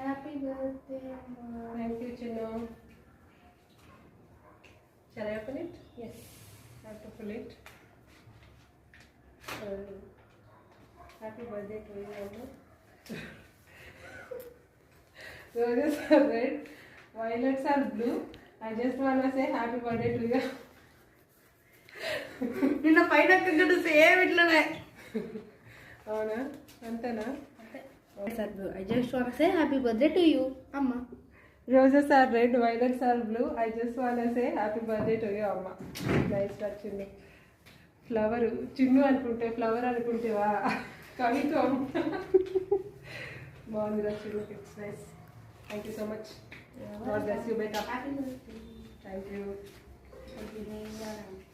Happy birthday, Amma. Thank you, Chino. Shall I open it? Yes. I have to pull it. Happy birthday to you, Amma. Roses are red, violets are blue. I just wanna say happy birthday to you. నిన్న పైన కూడా same ఇట్లానే. అవునా? అంతేనా? I just want to say happy birthday to you, Amma. Roses are red, violets are blue. I just wanna say happy birthday to you, Amma. Nice రా Chinnu. Flower Chinnu అనుకుంటే flower అనుకుంటేవా కవిత్వం. బాగుంది రా Chinnu. It's nice. Thank you so much. God bless you, beta. Happy birthday. Thank you. Happy birthday.